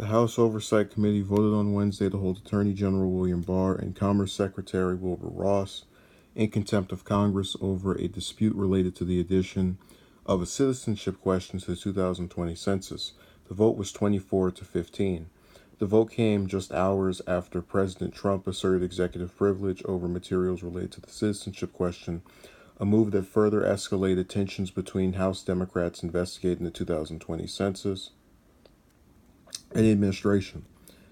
The House Oversight Committee voted on Wednesday to hold Attorney General William Barr and Commerce Secretary Wilbur Ross in contempt of Congress over a dispute related to the addition of a citizenship question to the 2020 census. The vote was 24 to 15. The vote came just hours after President Trump asserted executive privilege over materials related to the citizenship question, a move that further escalated tensions between House Democrats investigating the 2020 census and the administration.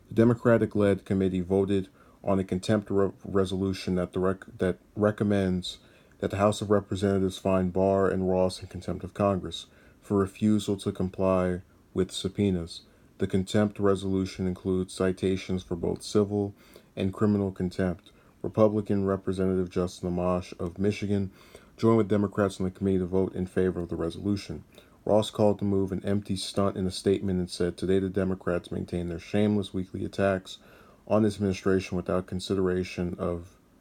The Democratic-led committee voted on a contempt resolution that recommends that the House of Representatives find Barr and Ross in contempt of Congress for refusal to comply with subpoenas. The contempt resolution includes citations for both civil and criminal contempt. Republican Representative Justin Amash of Michigan joined with Democrats on the committee to vote in favor of the resolution. Ross called the move an empty stunt in a statement and said, "Today the Democrats maintain their shameless weekly attacks on this administration without consideration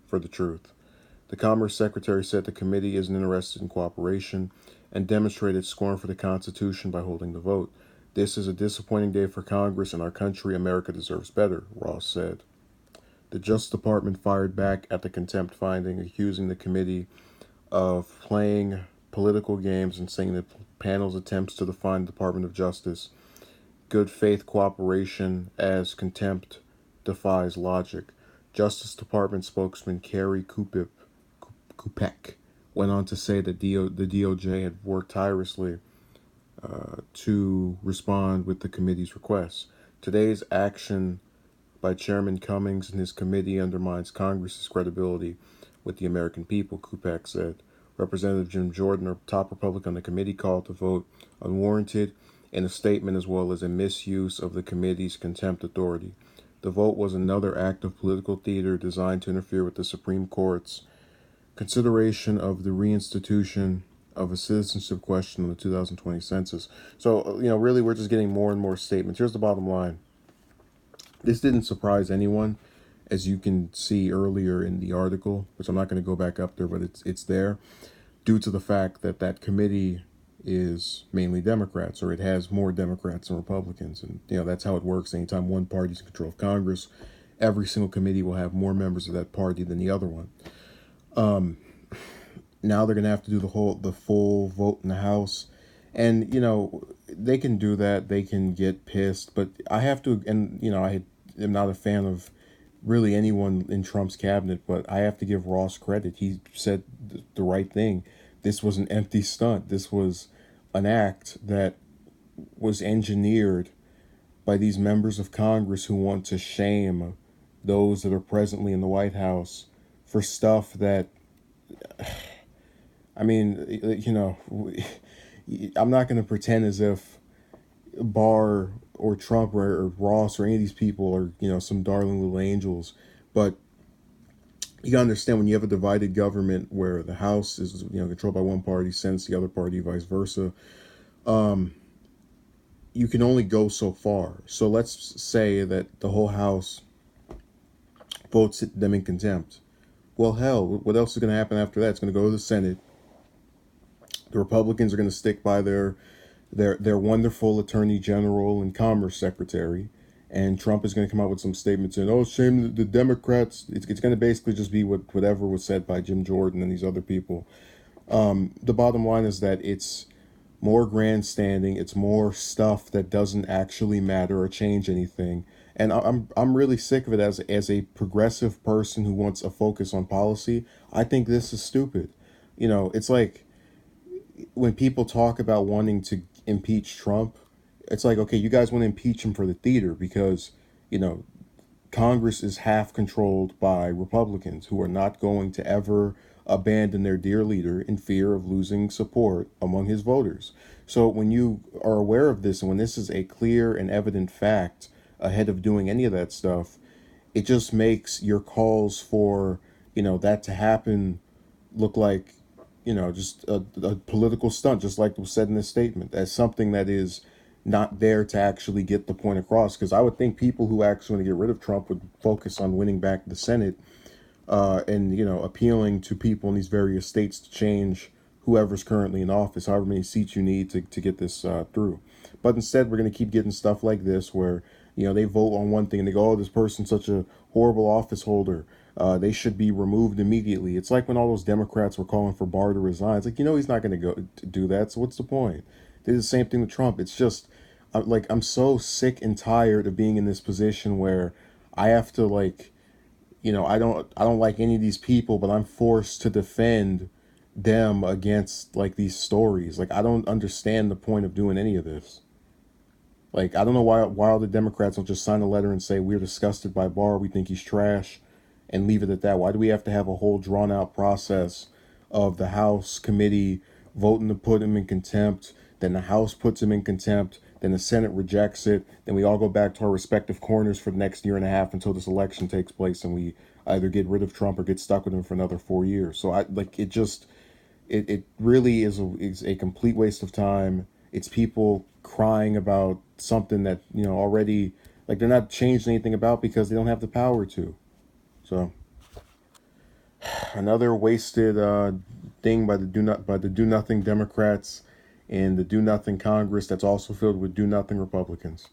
for the truth." The Commerce Secretary said the committee isn't interested in cooperation and demonstrated scorn for the Constitution by holding the vote. "This is a disappointing day for Congress and our country. America deserves better," Ross said. The Justice Department fired back at the contempt finding, accusing the committee of playing political games and saying that panel's attempts to define the Department of Justice good faith cooperation as contempt defies logic. Justice Department spokesman Carrie Kupek went on to say that the DOJ had worked tirelessly to respond with the committee's requests. Today's action by Chairman Cummings and his committee undermines Congress's credibility with the American people, Kupek said. Representative Jim Jordan, a top Republican on the committee, called the vote unwarranted in a statement, as well as a misuse of the committee's contempt authority. The vote was another act of political theater designed to interfere with the Supreme Court's consideration of the reinstitution of a citizenship question on the 2020 census. So, really, we're just getting more and more statements. Here's the bottom line. This didn't surprise anyone, as you can see earlier in the article, which I'm not going to go back up there, but it's there, due to the fact that that committee is mainly Democrats, or it has more Democrats than Republicans. And, that's how it works. Anytime one party's in control of Congress, every single committee will have more members of that party than the other one. Now they're going to have to do the full vote in the House. And, they can do that. They can get pissed. But I have to, and, I am not a fan of really anyone in Trump's cabinet, but I have to give Ross credit. He said the right thing. This was an empty stunt. This was an act that was engineered by these members of Congress who want to shame those that are presently in the White House for stuff that, I mean, I'm not going to pretend as if Barr or Trump or Ross or any of these people are, some darling little angels. But you gotta understand, when you have a divided government where the House is, controlled by one party, Senate's the other party, vice versa, you can only go so far. So let's say that the whole House votes them in contempt. Well, hell, what else is going to happen after that? It's going to go to the Senate. The Republicans are going to stick by their wonderful Attorney General and Commerce Secretary, and Trump is going to come out with some statements saying, "Oh, shame the Democrats." It's going to basically just be whatever was said by Jim Jordan and these other people. The bottom line is that it's more grandstanding. It's more stuff that doesn't actually matter or change anything. And I'm really sick of it as a progressive person who wants a focus on policy. I think this is stupid. It's like when people talk about wanting to impeach Trump, it's like, okay, you guys want to impeach him for the theater because, Congress is half controlled by Republicans who are not going to ever abandon their dear leader in fear of losing support among his voters. So when you are aware of this, and when this is a clear and evident fact ahead of doing any of that stuff, it just makes your calls for, that to happen look like, just a political stunt, just like was said in this statement, as something that is not there to actually get the point across. Because I would think people who actually want to get rid of Trump would focus on winning back the Senate and, appealing to people in these various states to change whoever's currently in office, however many seats you need to get this through. But instead, we're going to keep getting stuff like this where, they vote on one thing and they go, oh, this person's such a horrible office holder. They should be removed immediately. It's like when all those Democrats were calling for Barr to resign. It's like, he's not going to go to do that. So what's the point? They did the same thing with Trump. It's just, I'm so sick and tired of being in this position where I have to I don't like any of these people, but I'm forced to defend them against like these stories. Like I don't understand the point of doing any of this. Like I don't know why all the Democrats don't just sign a letter and say we're disgusted by Barr, we think he's trash, and leave it at that. Why do we have to have a whole drawn out process of the House committee voting to put him in contempt, then the House puts him in contempt, then the Senate rejects it, then we all go back to our respective corners for the next year and a half until this election takes place and we either get rid of Trump or get stuck with him for another 4 years. So it really is a complete waste of time. It's people crying about something that, already, like, they're not changing anything about because they don't have the power to. So another wasted thing by the do nothing Democrats and the do nothing Congress that's also filled with do nothing Republicans.